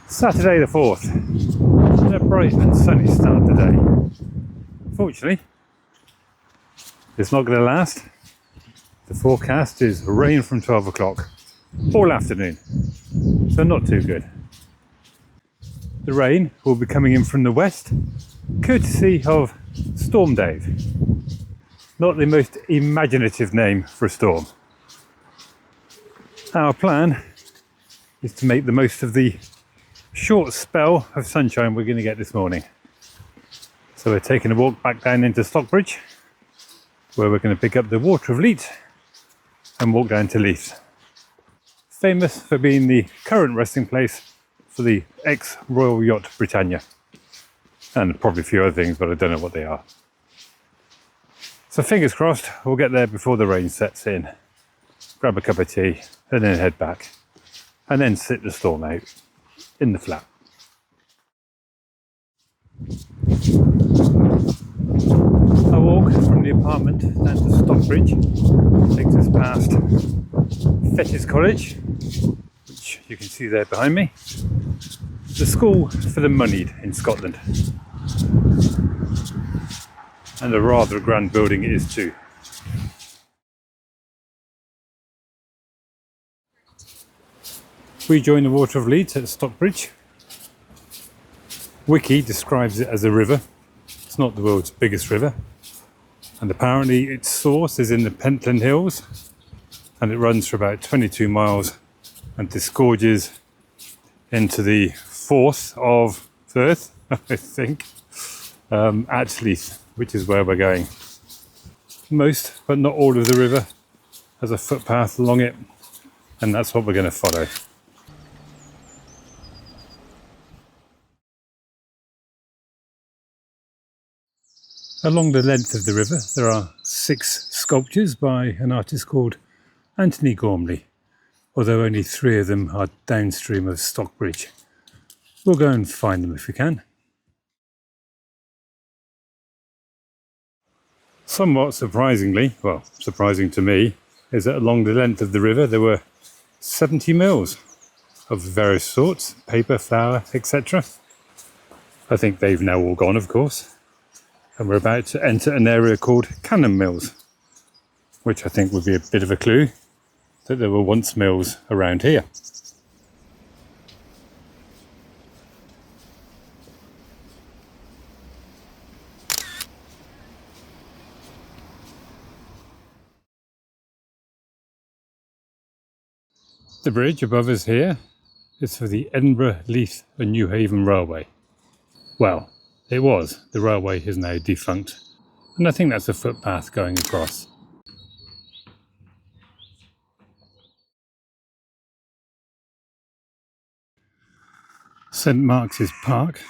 Saturday the 4th. A bright and sunny start today. Fortunately, it's not going to last. The forecast is rain from 12 o'clock all afternoon, so not too good. The rain will be coming in from the west, courtesy of Storm Dave. Not the most imaginative name for a storm. Our plan is to make the most of the short spell of sunshine we're going to get this morning. So we're taking a walk back down into Stockbridge, where we're going to pick up the Water of Leith and walk down to Leith. Famous for being the current resting place for the ex-Royal Yacht Britannia. And probably a few other things, but I don't know what they are. So fingers crossed we'll get there before the rain sets in. Grab a cup of tea and then head back. And then sit the storm out in the flat. A walk from the apartment down to Stockbridge takes us past Fettes College, which you can see there behind me. The school for the moneyed in Scotland. And a rather grand building it is too. We join the Water of Leith at Stockbridge. Wiki describes it as a river. It's not the world's biggest river. And apparently its source is in the Pentland Hills. And it runs for about 22 miles and disgorges into the Forth of Firth, I think, at Leith, which is where we're going. Most, but not all of the river has a footpath along it, and that's what we're going to follow. Along the length of the river, there are 6 sculptures by an artist called Anthony Gormley, although only 3 of them are downstream of Stockbridge. We'll go and find them if we can. Somewhat surprisingly, well, surprising to me, is that along the length of the river there were 70 mills of various sorts, paper, flour, etc. I think they've now all gone, of course. And we're about to enter an area called Cannon Mills, which I think would be a bit of a clue that there were once mills around here. The bridge above us here is for the Edinburgh, Leith and Newhaven Railway. Well, it was. The railway is now defunct, and I think that's a footpath going across. St Mark's Park,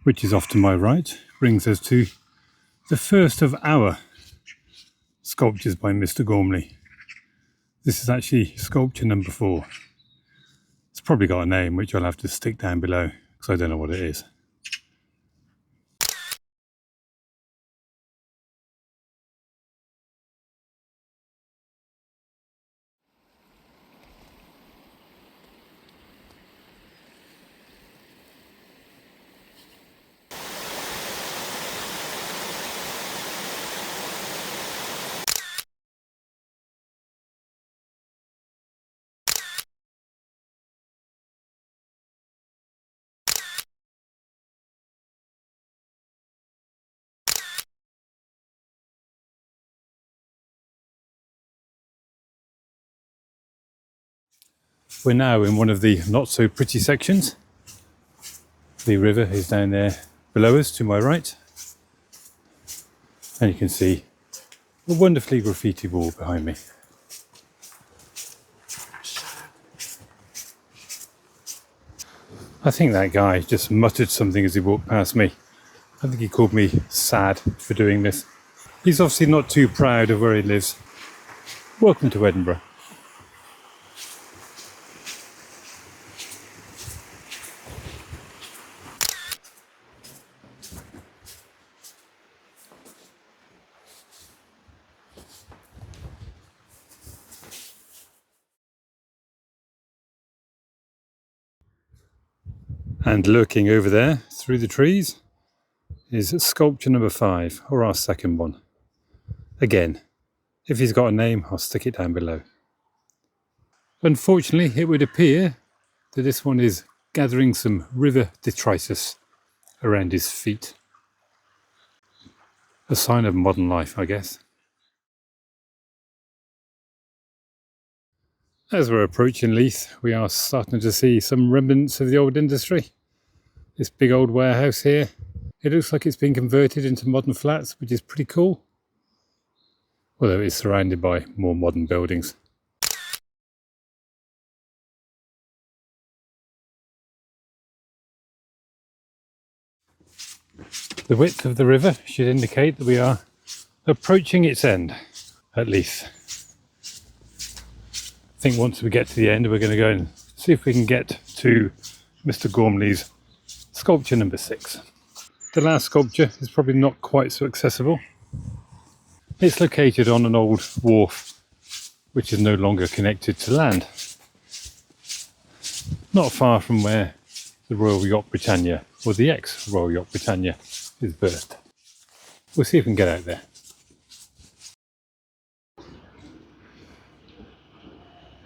which is off to my right, brings us to the first of our sculptures by Mr. Gormley. This is actually sculpture number 4. It's probably got a name which I'll have to stick down below because I don't know what it is. We're now in one of the not so pretty sections. The river is down there below us to my right. And you can see a wonderfully graffiti wall behind me. I think that guy just muttered something as he walked past me. I think he called me sad for doing this. He's obviously not too proud of where he lives. Welcome to Edinburgh. And lurking over there through the trees is sculpture number 5, or our second one. Again, if he's got a name, I'll stick it down below. Unfortunately, it would appear that this one is gathering some river detritus around his feet. A sign of modern life, I guess. As we're approaching Leith, we are starting to see some remnants of the old industry. This big old warehouse here, it looks like it's been converted into modern flats, which is pretty cool. Although it's surrounded by more modern buildings. The width of the river should indicate that we are approaching its end at Leith. I think once we get to the end, we're going to go and see if we can get to Mr. Gormley's sculpture number 6. The last sculpture is probably not quite so accessible. It's located on an old wharf, which is no longer connected to land. Not far from where the Royal Yacht Britannia, or the ex-Royal Yacht Britannia, is berthed. We'll see if we can get out there.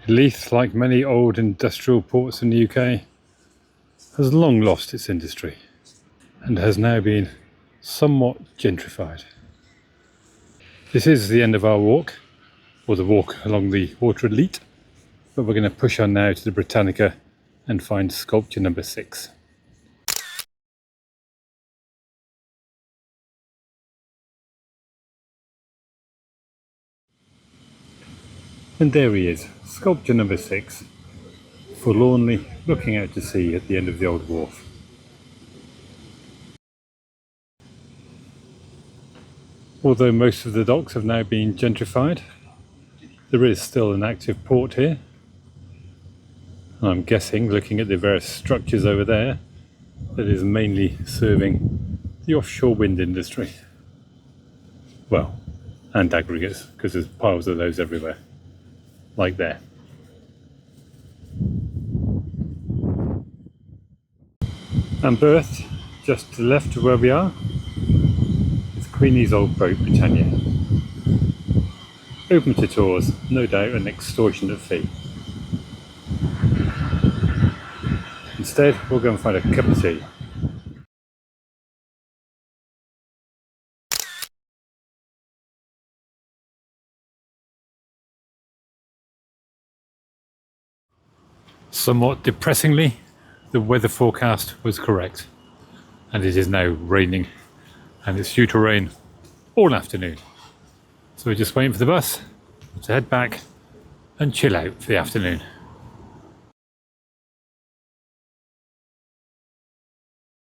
Leith, like many old industrial ports in the UK, has long lost its industry and has now been somewhat gentrified. This is the end of our walk, or the walk along the Water of Leith, but we're going to push on now to the Britannica and find sculpture number 6. And there he is, sculpture number 6, forlornly looking out to sea at the end of the old wharf. Although most of the docks have now been gentrified, there is still an active port here. And I'm guessing, looking at the various structures over there, that is mainly serving the offshore wind industry. Well, and aggregates, because there's piles of those everywhere, like there. And berthed just to the left of where we are is Queenie's old boat Britannia. Open to tours, no doubt an extortionate fee. Instead, we'll go and find a cup of tea. Somewhat depressingly, the weather forecast was correct, and it is now raining, and it's due to rain all afternoon. So we're just waiting for the bus to head back and chill out for the afternoon.